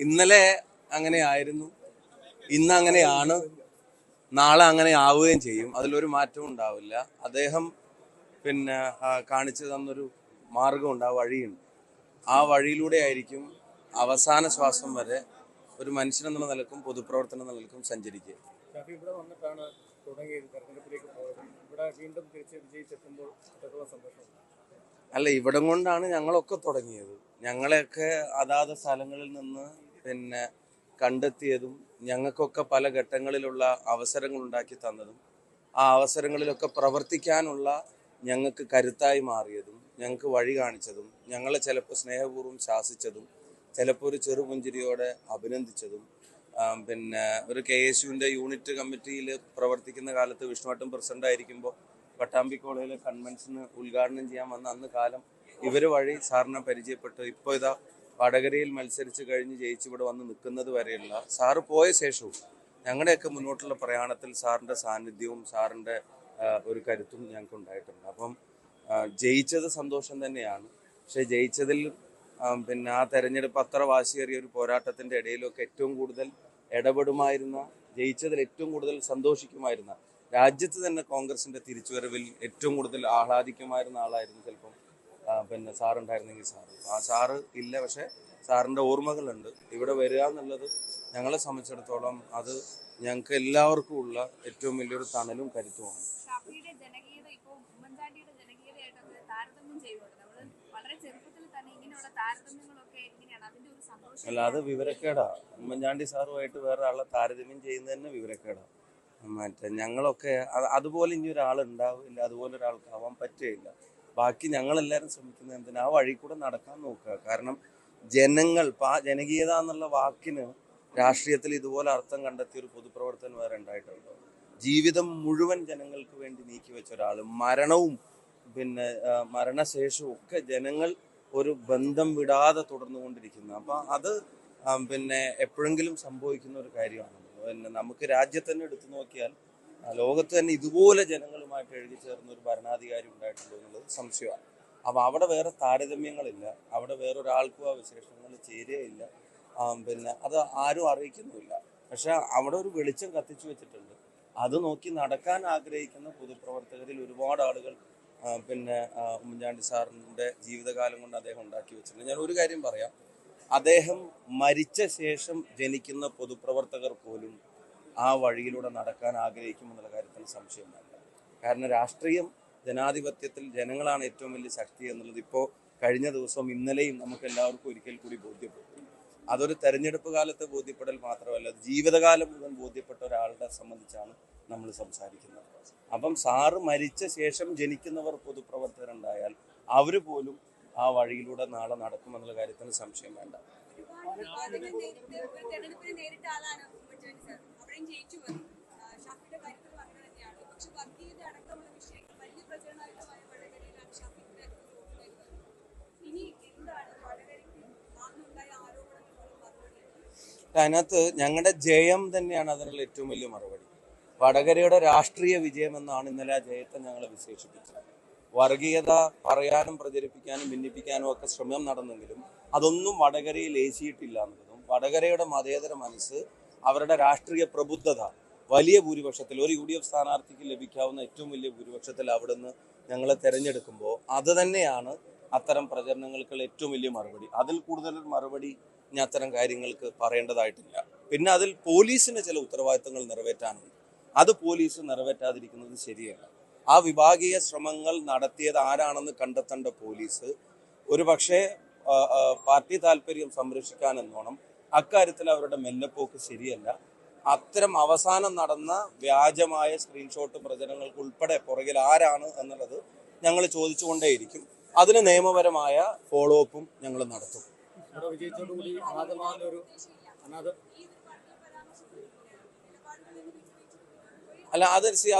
ഇന്നലെ അങ്ങനെയായിരുന്നു, ഇന്ന് അങ്ങനെയാണ്, നാളെ അങ്ങനെ ആവുകയും ചെയ്യും. അതിലൊരു മാറ്റവും ഉണ്ടാവില്ല. അദ്ദേഹം കാണിച്ചു തന്നൊരു മാർഗമുണ്ട്, ആ വഴിയുണ്ട്. ആ വഴിയിലൂടെ ആയിരിക്കും അവസാന ശ്വാസം വരെ ഒരു മനുഷ്യനെന്നുള്ള നിലക്കും പൊതുപ്രവർത്തനം എന്ന നിലക്കും സഞ്ചരിക്കുക. ഇവിടെ വന്നിട്ടാണ് തുടങ്ങിയത്, തെരഞ്ഞെടുപ്പിലേക്ക് പോയത്. ഇവിടെ വീണ്ടും തിരിച്ച് വിജയിച്ചെത്തുമ്പോൾ സന്തോഷം. അല്ല, ഇവിടം കൊണ്ടാണ് ഞങ്ങളൊക്കെ തുടങ്ങിയത്. ഞങ്ങളെയൊക്കെ അതാത് സ്ഥലങ്ങളിൽ നിന്ന് കണ്ടെത്തിയതും ഞങ്ങൾക്കൊക്കെ പല ഘട്ടങ്ങളിലുള്ള അവസരങ്ങൾ ഉണ്ടാക്കി തന്നതും ആ അവസരങ്ങളിലൊക്കെ പ്രവർത്തിക്കാനുള്ള ഞങ്ങൾക്ക് കരുത്തായി മാറിയതും ഞങ്ങൾക്ക് വഴി കാണിച്ചതും ഞങ്ങളെ ചിലപ്പോൾ സ്നേഹപൂർവ്വം ശാസിച്ചതും ചിലപ്പോൾ ഒരു ചെറുപുഞ്ചിരിയോടെ അഭിനന്ദിച്ചതും ഒരു KSUവിൻ്റെ യൂണിറ്റ് കമ്മിറ്റിയിൽ പ്രവർത്തിക്കുന്ന കാലത്ത് വിഷ്ണുവട്ടം പ്രസിഡന്റ് ആയിരിക്കുമ്പോൾ പട്ടാമ്പി കോളേജിലെ കൺവെൻഷന് ഉദ്ഘാടനം ചെയ്യാൻ വന്ന അന്ന് കാലം ഇവർ വഴി സാറിനെ പരിചയപ്പെട്ടു. ഇപ്പോൾ ഇതാ വടകരയിൽ മത്സരിച്ച് കഴിഞ്ഞ് ജയിച്ചിവിടെ വന്ന് നിൽക്കുന്നത് വരെയുള്ള സാറ് പോയ ശേഷവും ഞങ്ങളുടെയൊക്കെ മുന്നോട്ടുള്ള പ്രയാണത്തിൽ സാറിൻ്റെ സാന്നിധ്യവും സാറിൻ്റെ ഒരു കരുത്തും ഞങ്ങൾക്ക് ഉണ്ടായിട്ടുണ്ട്. അപ്പം ജയിച്ചത് സന്തോഷം തന്നെയാണ്. പക്ഷേ ജയിച്ചതിൽ ആ തെരഞ്ഞെടുപ്പ് അത്ര വാശിയേറിയ ഒരു പോരാട്ടത്തിൻ്റെ ഇടയിലൊക്കെ ഏറ്റവും കൂടുതൽ ഇടപെടുമായിരുന്ന, ജയിച്ചതിൽ ഏറ്റവും കൂടുതൽ സന്തോഷിക്കുമായിരുന്ന, രാജ്യത്ത് തന്നെ കോൺഗ്രസിൻ്റെ തിരിച്ചുവരവിൽ ഏറ്റവും കൂടുതൽ ആഹ്ലാദിക്കുമായിരുന്ന ആളായിരുന്നു ചിലപ്പം സാറുണ്ടായിരുന്നെങ്കിൽ സാറ്. ആ സാറ് ഇല്ല, പക്ഷെ സാറിൻ്റെ ഓർമ്മകളുണ്ട്. ഇവിടെ വരിക എന്നുള്ളത് ഞങ്ങളെ സംബന്ധിച്ചിടത്തോളം അത് ഞങ്ങൾക്ക് എല്ലാവർക്കും ഉള്ള ഏറ്റവും വലിയൊരു തണലും കരുത്തുമാണ്. അല്ല, അത് വിവരക്കേടാ. ഉമ്മൻചാണ്ടി സാറുമായിട്ട് വേറെ ആളെ താരതമ്യം ചെയ്യുന്നത് തന്നെ വിവരക്കേടാ. ഞങ്ങളൊക്കെ അതുപോലെ ഇനി ഒരാളുണ്ടാവില്ല, അതുപോലെ ഒരാൾക്കാവാൻ പറ്റുകയില്ല. ബാക്കി ഞങ്ങളെല്ലാവരും ശ്രമിക്കുന്നത് എന്തിനാ ആ വഴി കൂടെ നടക്കാൻ നോക്കുക. കാരണം ജനങ്ങൾ ജനകീയത എന്നുള്ള വാക്കിന് രാഷ്ട്രീയത്തിൽ ഇതുപോലെ അർത്ഥം കണ്ടെത്തിയ ഒരു പൊതുപ്രവർത്തനം വേറെ ഉണ്ടായിട്ടുണ്ടോ? ജീവിതം മുഴുവൻ ജനങ്ങൾക്ക് വേണ്ടി നീക്കി വെച്ച ഒരാൾ, മരണവും മരണശേഷവും ഒക്കെ ജനങ്ങൾ ഒരു ബന്ധം വിടാതെ തുടർന്നുകൊണ്ടിരിക്കുന്നു. അപ്പം അത് എപ്പോഴെങ്കിലും സംഭവിക്കുന്ന ഒരു കാര്യമാണ്. നമുക്ക് രാജ്യത്ത് തന്നെ എടുത്തു നോക്കിയാൽ ലോകത്ത് തന്നെ ഇതുപോലെ ജനങ്ങളുമായിട്ട് എഴുതി ചേർന്ന ഒരു ഭരണാധികാരി ഉണ്ടായിട്ടുണ്ടോ എന്നുള്ളത് സംശയമാണ്. അപ്പം അവിടെ വേറെ താരതമ്യങ്ങളില്ല, അവിടെ വേറൊരാൾക്കും ആ വിശേഷങ്ങൾ ചേരുകയില്ല. അത് ആരും അറിയിക്കുന്നുമില്ല. പക്ഷെ അവിടെ ഒരു വെളിച്ചം കത്തിച്ചു വെച്ചിട്ടുണ്ട്. അത് നോക്കി നടക്കാൻ ആഗ്രഹിക്കുന്ന പൊതുപ്രവർത്തകരിൽ ഒരുപാട് ആളുകൾ ഉമ്മൻചാണ്ടി സാറിൻ്റെ ജീവിതകാലം കൊണ്ട് അദ്ദേഹം ഉണ്ടാക്കി വെച്ചിട്ടുണ്ട്. ഞാൻ ഒരു കാര്യം പറയാം, അദ്ദേഹം മരിച്ച ശേഷം ജനിക്കുന്ന പൊതുപ്രവർത്തകർ പോലും ആ വഴിയിലൂടെ നടക്കാൻ ആഗ്രഹിക്കുമെന്നുള്ള കാര്യത്തിൽ സംശയം വേണ്ട. കാരണം രാഷ്ട്രീയം, ജനാധിപത്യത്തിൽ ജനങ്ങളാണ് ഏറ്റവും വലിയ ശക്തി എന്നുള്ളത് ഇപ്പോൾ കഴിഞ്ഞ ദിവസം ഇന്നലെയും നമുക്ക് എല്ലാവർക്കും ഒരിക്കൽ കൂടി ബോധ്യപ്പെട്ടു. അതൊരു തെരഞ്ഞെടുപ്പ് കാലത്തെ ബോധ്യപ്പെടൽ മാത്രമല്ല, ജീവിതകാലം മുഴുവൻ ബോധ്യപ്പെട്ട ഒരാളുടെ സംബന്ധിച്ചാണ് നമ്മൾ സംസാരിക്കുന്നത്. അപ്പം സാറ് മരിച്ച ശേഷം ജനിക്കുന്നവർ പൊതുപ്രവർത്തകരുണ്ടായാൽ അവർ പോലും ആ വഴിയിലൂടെ നാളെ നടക്കുമെന്നുള്ള കാര്യത്തിന് സംശയം വേണ്ട. അതിനകത്ത് ഞങ്ങളുടെ ജയം തന്നെയാണ് അതിനുള്ള ഏറ്റവും വലിയ മറുപടി. വടകരയുടെ രാഷ്ട്രീയ വിജയം എന്നാണ് ഇന്നലെ ആ ജയത്തെ ഞങ്ങൾ വിശേഷിപ്പിച്ചത്. വർഗീയത പറയാനും പ്രചരിപ്പിക്കാനും ഭിന്നിപ്പിക്കാനും ഒക്കെ ശ്രമം നടന്നെങ്കിലും അതൊന്നും വടകരയിൽ ഏശിയിട്ടില്ല എന്നുള്ളതും, വടകരയുടെ മതേതര മനസ്സ്, അവരുടെ രാഷ്ട്രീയ പ്രബുദ്ധത വലിയ ഭൂരിപക്ഷത്തിൽ, ഒരു UDF സ്ഥാനാർത്ഥിക്ക് ലഭിക്കാവുന്ന ഏറ്റവും വലിയ ഭൂരിപക്ഷത്തിൽ അവിടുന്ന് ഞങ്ങളെ തിരഞ്ഞെടുക്കുമ്പോൾ അത് തന്നെയാണ് അത്തരം പ്രചരണങ്ങൾക്കുള്ള ഏറ്റവും വലിയ മറുപടി. അതിൽ കൂടുതലൊരു മറുപടി ഇനി അത്തരം കാര്യങ്ങൾക്ക് പറയേണ്ടതായിട്ടില്ല. പിന്നെ അതിൽ പോലീസിന് ചില ഉത്തരവാദിത്തങ്ങൾ നിറവേറ്റാനുണ്ട്. അത് പോലീസ് നിറവേറ്റാതിരിക്കുന്നത് ശരിയല്ല. ആ വിഭാഗീയ ശ്രമങ്ങൾ നടത്തിയത് ആരാണെന്ന് കണ്ടെത്തേണ്ട പോലീസ് ഒരു പക്ഷേ പാർട്ടി താല്പര്യം സംരക്ഷിക്കാനെന്നോണം അക്കാര്യത്തിൽ അവരുടെ മെല്ലപ്പോക്ക് ശരിയല്ല. അത്തരം അവസാനം നടന്ന വ്യാജമായ സ്ക്രീൻഷോട്ട് പ്രചരണങ്ങൾക്ക് ഉൾപ്പെടെ പുറകിൽ ആരാണ് എന്നുള്ളത് ഞങ്ങൾ ചോദിച്ചുകൊണ്ടേയിരിക്കും. അതിന് നിയമപരമായ ഫോളോ അപ്പും ഞങ്ങൾ നടത്തും. അല്ല,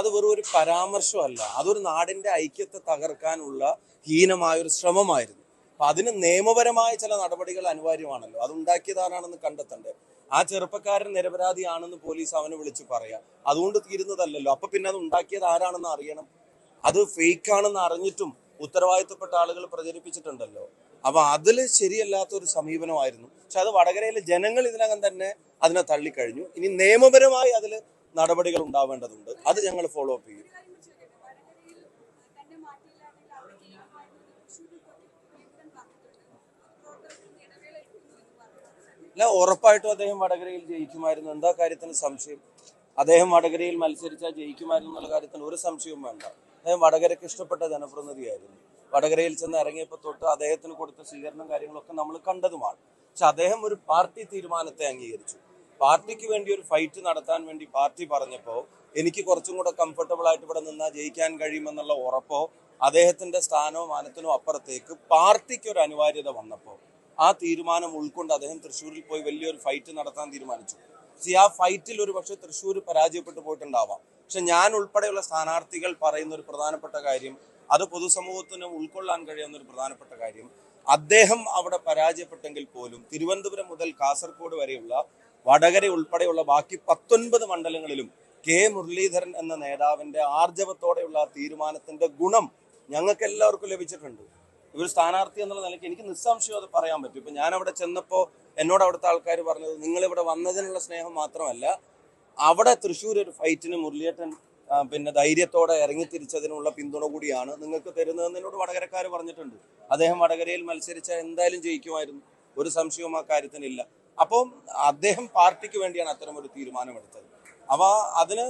അത് വെറും ഒരു പരാമർശമല്ല, അതൊരു നാടിന്റെ ഐക്യത്തെ തകർക്കാനുള്ള ഹീനമായൊരു ശ്രമമായിരുന്നു. അപ്പൊ അതിന് നിയമപരമായ ചില നടപടികൾ അനിവാര്യമാണല്ലോ. അതുണ്ടാക്കിയത് ആരാണെന്ന് കണ്ടെത്തണ്ടേ? ആ ചെറുപ്പക്കാരൻ നിരപരാധിയാണെന്ന് പോലീസ് അവനെ വിളിച്ച് പറയാം, അതുകൊണ്ട് തീരുന്നതല്ലല്ലോ. അപ്പൊ പിന്നെ അത് ഉണ്ടാക്കിയത് ആരാണെന്ന് അറിയണം. അത് ഫേക്ക് ആണെന്ന് അറിഞ്ഞിട്ടും ഉത്തരവാദിത്തപ്പെട്ട ആളുകൾ പ്രചരിപ്പിച്ചിട്ടുണ്ടല്ലോ. അപ്പൊ അതിൽ ശരിയല്ലാത്തൊരു സമീപനമായിരുന്നു. പക്ഷെ അത് വടകരയിലെ ജനങ്ങൾ ഇതിനകം തന്നെ അതിനെ തള്ളിക്കഴിഞ്ഞു. ഇനി നിയമപരമായി അതിൽ നടപടികൾ ഉണ്ടാവേണ്ടതുണ്ട്. അത് ഞങ്ങൾ ഫോളോ അപ്പ് ചെയ്യും. അല്ല, ഉറപ്പായിട്ടും അദ്ദേഹം വടകരയിൽ ജയിക്കുമായിരുന്നു. എന്താ കാര്യത്തിന് സംശയം? അദ്ദേഹം വടകരയിൽ മത്സരിച്ചാൽ ജയിക്കുമായിരുന്നു എന്നുള്ള കാര്യത്തിന് ഒരു സംശയവും വേണ്ട. അദ്ദേഹം വടകരയ്ക്ക് ഇഷ്ടപ്പെട്ട ജനപ്രതിനിധിയായിരുന്നു. വടകരയിൽ ചെന്ന് ഇറങ്ങിയപ്പോൾ തൊട്ട് അദ്ദേഹത്തിന് കൊടുത്ത സ്വീകരണം കാര്യങ്ങളൊക്കെ നമ്മൾ കണ്ടതുമാണ്. പക്ഷെ അദ്ദേഹം ഒരു പാർട്ടി തീരുമാനത്തെ അംഗീകരിച്ചു. പാർട്ടിക്ക് വേണ്ടി ഒരു ഫൈറ്റ് നടത്താൻ വേണ്ടി പാർട്ടി പറഞ്ഞപ്പോൾ എനിക്ക് കുറച്ചും കൂടെ കംഫർട്ടബിൾ ആയിട്ട് ഇവിടെ നിന്നാൽ ജയിക്കാൻ കഴിയുമെന്നുള്ള ഉറപ്പോ അദ്ദേഹത്തിന്റെ സ്ഥാനോ മാനത്തിനോ അപ്പുറത്തേക്ക് പാർട്ടിക്ക് ഒരു അനിവാര്യത വന്നപ്പോൾ ആ തീരുമാനം ഉൾക്കൊണ്ട് അദ്ദേഹം തൃശ്ശൂരിൽ പോയി വലിയൊരു ഫൈറ്റ് നടത്താൻ തീരുമാനിച്ചു. ആ ഫൈറ്റിൽ ഒരു പക്ഷെ തൃശ്ശൂർ പരാജയപ്പെട്ടു പോയിട്ടുണ്ടാവാം. പക്ഷെ ഞാൻ ഉൾപ്പെടെയുള്ള സ്ഥാനാർത്ഥികൾ പറയുന്ന ഒരു പ്രധാനപ്പെട്ട കാര്യം, അത് പൊതുസമൂഹത്തിന് ഉൾക്കൊള്ളാൻ കഴിയുന്ന ഒരു പ്രധാനപ്പെട്ട കാര്യം, അദ്ദേഹം അവിടെ പരാജയപ്പെട്ടെങ്കിൽ പോലും തിരുവനന്തപുരം മുതൽ കാസർഗോഡ് വരെയുള്ള വടകര ഉൾപ്പെടെയുള്ള ബാക്കി 19 മണ്ഡലങ്ങളിലും കെ മുരളീധരൻ എന്ന നേതാവിന്റെ ആർജവത്തോടെയുള്ള തീരുമാനത്തിന്റെ ഗുണം ഞങ്ങൾക്ക് എല്ലാവർക്കും ലഭിച്ചിട്ടുണ്ട്. ഒരു സ്ഥാനാർത്ഥി എന്നുള്ള നിലയ്ക്ക് എനിക്ക് നിസ്സംശയം അത് പറയാൻ പറ്റും. ഇപ്പൊ ഞാൻ അവിടെ ചെന്നപ്പോൾ എന്നോട് അവിടുത്തെ ആൾക്കാർ പറഞ്ഞത്, നിങ്ങൾ ഇവിടെ വന്നതിനുള്ള സ്നേഹം മാത്രമല്ല, അവിടെ തൃശ്ശൂർ ഒരു ഫൈറ്റിന് മുരളിയേട്ടൻ പിന്നെ ധൈര്യത്തോടെ ഇറങ്ങിത്തിരിച്ചതിനുള്ള പിന്തുണ കൂടിയാണ് നിങ്ങൾക്ക് തരുന്നതെന്ന് എന്നോട് വടകരക്കാർ പറഞ്ഞിട്ടുണ്ട്. അദ്ദേഹം വടകരയിൽ മത്സരിച്ചാൽ എന്തായാലും ജയിക്കുമായിരുന്നു, ഒരു സംശയവും ആ കാര്യത്തിനില്ല. അപ്പം അദ്ദേഹം പാർട്ടിക്ക് വേണ്ടിയാണ് അത്തരം ഒരു തീരുമാനമെടുത്തത്. അപ്പോൾ അതിന്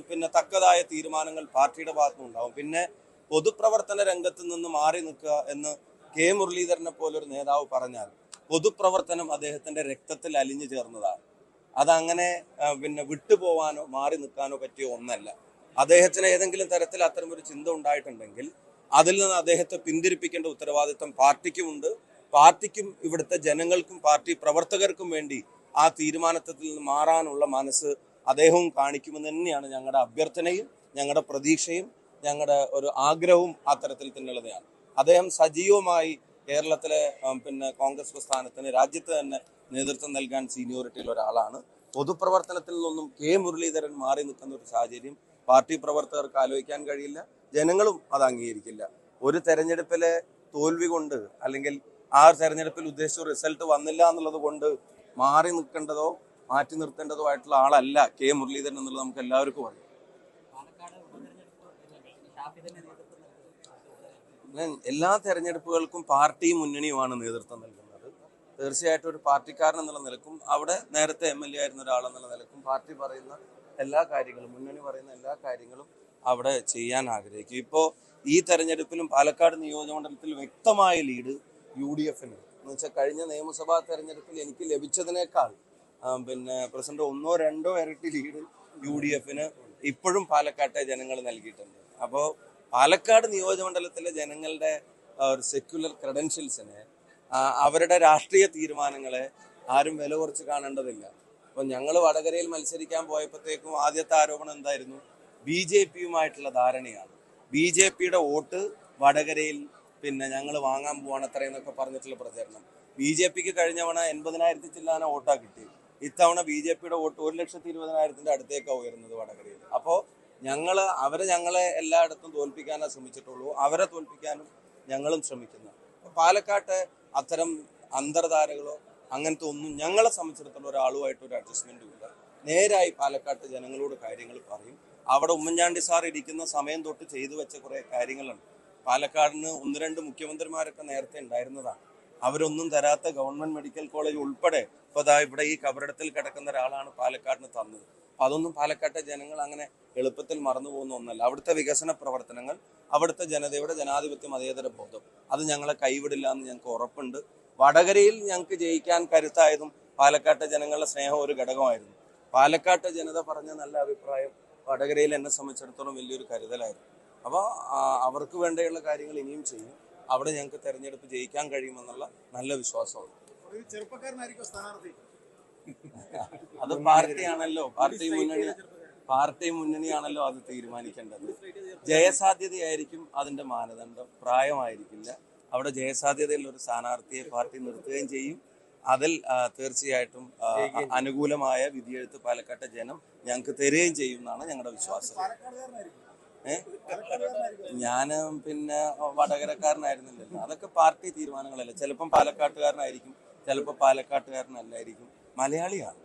പിന്നെ തക്കതായ തീരുമാനങ്ങൾ പാർട്ടിയുടെ ഭാഗത്തുനിന്നുണ്ടാവും. പിന്നെ പൊതുപ്രവർത്തന രംഗത്ത് നിന്ന് മാറി നിൽക്കുക എന്ന് കെ മുരളീധരനെ പോലൊരു നേതാവ് പറഞ്ഞാൽ പൊതുപ്രവർത്തനം അദ്ദേഹത്തിന്റെ രക്തത്തിൽ അലിഞ്ഞു ചേർന്നതാണ്. അതങ്ങനെ പിന്നെ വിട്ടുപോവാനോ മാറി നിൽക്കാനോ പറ്റിയ ഒന്നല്ല. അദ്ദേഹത്തിന് ഏതെങ്കിലും തരത്തിൽ അത്തരമൊരു ചിന്ത ഉണ്ടായിട്ടുണ്ടെങ്കിൽ അതിൽ നിന്ന് അദ്ദേഹത്തെ പിന്തിരിപ്പിക്കേണ്ട ഉത്തരവാദിത്വം പാർട്ടിക്കുമുണ്ട്. പാർട്ടിക്കും ഇവിടുത്തെ ജനങ്ങൾക്കും പാർട്ടി പ്രവർത്തകർക്കും വേണ്ടി ആ തീരുമാനത്തിൽ നിന്ന് മാറാനുള്ള മനസ്സ് അദ്ദേഹവും കാണിക്കുമെന്ന് തന്നെയാണ് ഞങ്ങളുടെ അഭ്യർത്ഥനയും ഞങ്ങളുടെ പ്രതീക്ഷയും ഞങ്ങളുടെ ഒരു ആഗ്രഹവും ആ തരത്തിൽ തന്നെയുള്ളതാണ്. അദ്ദേഹം സജീവമായി കേരളത്തിലെ പിന്നെ കോൺഗ്രസ് പ്രസ്ഥാനത്തിന് രാജ്യത്ത് തന്നെ നേതൃത്വം നൽകാൻ സീനിയോറിറ്റിയിൽ ഒരാളാണ്. പൊതുപ്രവർത്തനത്തിൽ നിന്നൊന്നും കെ മുരളീധരൻ മാറി നിൽക്കുന്ന ഒരു സാഹചര്യം പാർട്ടി പ്രവർത്തകർക്ക് ആലോചിക്കാൻ കഴിയില്ല, ജനങ്ങളും അത് അംഗീകരിക്കില്ല. ഒരു തെരഞ്ഞെടുപ്പിലെ തോൽവി കൊണ്ട് അല്ലെങ്കിൽ ആ തെരഞ്ഞെടുപ്പിൽ ഉദ്ദേശിച്ച റിസൾട്ട് വന്നില്ല എന്നുള്ളത് കൊണ്ട് മാറി നിൽക്കേണ്ടതോ മാറ്റി നിർത്തേണ്ടതോ ആയിട്ടുള്ള ആളല്ല കെ മുരളീധരൻ എന്നുള്ളത് നമുക്ക് എല്ലാവർക്കും അറിയാം. എല്ലാ തെരഞ്ഞെടുപ്പുകൾക്കും പാർട്ടിയും മുന്നണിയുമാണ് നേതൃത്വം നൽകുന്നത്. തീർച്ചയായിട്ടും ഒരു പാർട്ടിക്കാരൻ എന്നുള്ള നിലക്കും അവിടെ നേരത്തെ MLA ആയിരുന്ന ഒരാളെന്നുള്ള നിലക്കും പാർട്ടി പറയുന്ന എല്ലാ കാര്യങ്ങളും, മുന്നണി പറയുന്ന എല്ലാ കാര്യങ്ങളും അവിടെ ചെയ്യാൻ ആഗ്രഹിക്കും. ഇപ്പോൾ ഈ തെരഞ്ഞെടുപ്പിലും പാലക്കാട് നിയോജകമണ്ഡലത്തിൽ വ്യക്തമായ ലീഡ് UDF-ന് എന്ന് വെച്ചാൽ കഴിഞ്ഞ നിയമസഭാ തെരഞ്ഞെടുപ്പിൽ എനിക്ക് ലഭിച്ചതിനേക്കാൾ പിന്നെ പ്രസിഡന്റ് 1-2 ഇരട്ടി ലീഡ് UDF-ന് ഇപ്പോഴും പാലക്കാട്ടെ ജനങ്ങൾ നൽകിയിട്ടുണ്ട്. അപ്പോൾ പാലക്കാട് നിയോജകമണ്ഡലത്തിലെ ജനങ്ങളുടെ ഒരു സെക്യുലർ ക്രെഡൻഷ്യൽസിനെ, അവരുടെ രാഷ്ട്രീയ തീരുമാനങ്ങളെ ആരും വില കുറച്ച് കാണേണ്ടതില്ല. അപ്പം ഞങ്ങൾ വടകരയിൽ മത്സരിക്കാൻ പോയപ്പോഴത്തേക്കും ആദ്യത്തെ ആരോപണം എന്തായിരുന്നു? BJP-യുമായിട്ടുള്ള ധാരണയാണ്. BJP-യുടെ വോട്ട് വടകരയിൽ പിന്നെ ഞങ്ങൾ വാങ്ങാൻ പോവാണ് അത്രയെന്നൊക്കെ പറഞ്ഞിട്ടുള്ള പ്രചരണം. BJP-ക്ക് കഴിഞ്ഞ തവണ 80,000 ചില്ലാന വോട്ടാണ് കിട്ടിയത്. ഇത്തവണ BJP-യുടെ വോട്ട് 1,20,000 അടുത്തേക്കാണ് ഉയർന്നത് വടകരയിൽ. അപ്പോൾ ഞങ്ങളെ എല്ലായിടത്തും തോൽപ്പിക്കാനേ ശ്രമിച്ചിട്ടുള്ളൂ, അവരെ തോൽപ്പിക്കാനും ഞങ്ങളും ശ്രമിക്കുന്നു. പാലക്കാട്ടെ അത്തരം അന്തർധാരകളോ അങ്ങനത്തെ ഒന്നും ഞങ്ങളെ സംബന്ധിച്ചിടത്തോളം ഒരാളുമായിട്ട് ഒരു അഡ്ജസ്റ്റ്മെന്റും ഇല്ല. നേരായി പാലക്കാട്ട് ജനങ്ങളോട് കാര്യങ്ങൾ പറയും. അവിടെ ഉമ്മൻചാണ്ടി സാർ ഇരിക്കുന്ന സമയം തൊട്ട് ചെയ്തു വെച്ച കുറേ കാര്യങ്ങളുണ്ട്. പാലക്കാടിന് 1-2 മുഖ്യമന്ത്രിമാരൊക്കെ നേരത്തെ ഉണ്ടായിരുന്നതാണ്. അവരൊന്നും തരാത്ത ഗവൺമെന്റ് മെഡിക്കൽ കോളേജ് ഉൾപ്പെടെ ഇപ്പോൾ ഇവിടെ ഈ കബറിടത്തിൽ കിടക്കുന്ന ഒരാളാണ് പാലക്കാടിന് തന്നത്. അതൊന്നും പാലക്കാട്ടെ ജനങ്ങൾ അങ്ങനെ എളുപ്പത്തിൽ മറന്നു പോകുന്ന ഒന്നല്ല. അവിടുത്തെ വികസന പ്രവർത്തനങ്ങൾ, അവിടുത്തെ ജനതയുടെ ജനാധിപത്യ മതേതര ബോധം, അത് ഞങ്ങളെ കൈവിടില്ല എന്ന് ഞങ്ങൾക്ക് ഉറപ്പുണ്ട്. വടകരയിൽ ഞങ്ങൾക്ക് ജയിക്കാൻ കരുത്തായതും പാലക്കാട്ടെ ജനങ്ങളുടെ സ്നേഹം ഒരു ഘടകമായിരുന്നു. പാലക്കാട്ടെ ജനത പറഞ്ഞ നല്ല അഭിപ്രായം വടകരയിൽ എന്നെ സംബന്ധിച്ചിടത്തോളം വലിയൊരു കരുതലായിരുന്നു. അപ്പോൾ അവർക്ക് വേണ്ടിയുള്ള കാര്യങ്ങൾ ഇനിയും ചെയ്യും. അവിടെ ഞങ്ങൾക്ക് തെരഞ്ഞെടുപ്പ് ജയിക്കാൻ കഴിയുമെന്നുള്ള നല്ല വിശ്വാസമുണ്ട്. അത് പാർട്ടിയാണല്ലോ, പാർട്ടി മുന്നണിയാണല്ലോ അത് തീരുമാനിക്കേണ്ടത്. ജയസാധ്യതയായിരിക്കും അതിന്റെ മാനദണ്ഡം, പ്രായമായിരിക്കില്ല. അവിടെ ജയസാധ്യതയുള്ള ഒരു സ്ഥാനാർത്ഥിയെ പാർട്ടി നിർത്തുകയും ചെയ്യും. അതിൽ തീർച്ചയായിട്ടും അനുകൂലമായ വിധിയെഴുത്ത് പാലക്കാട്ടെ ജനം ഞങ്ങൾക്ക് തരികയും ചെയ്യും എന്നാണ് ഞങ്ങളുടെ വിശ്വാസം. ഞാൻ പിന്നെ വടകരക്കാരനായിരുന്നില്ലല്ലോ. അതൊക്കെ പാർട്ടി തീരുമാനങ്ങളല്ലേ. ചിലപ്പം പാലക്കാട്ടുകാരനായിരിക്കും, ചിലപ്പോൾ പാലക്കാട്ടുകാരനല്ലായിരിക്കും. മലയാളിയാണ്.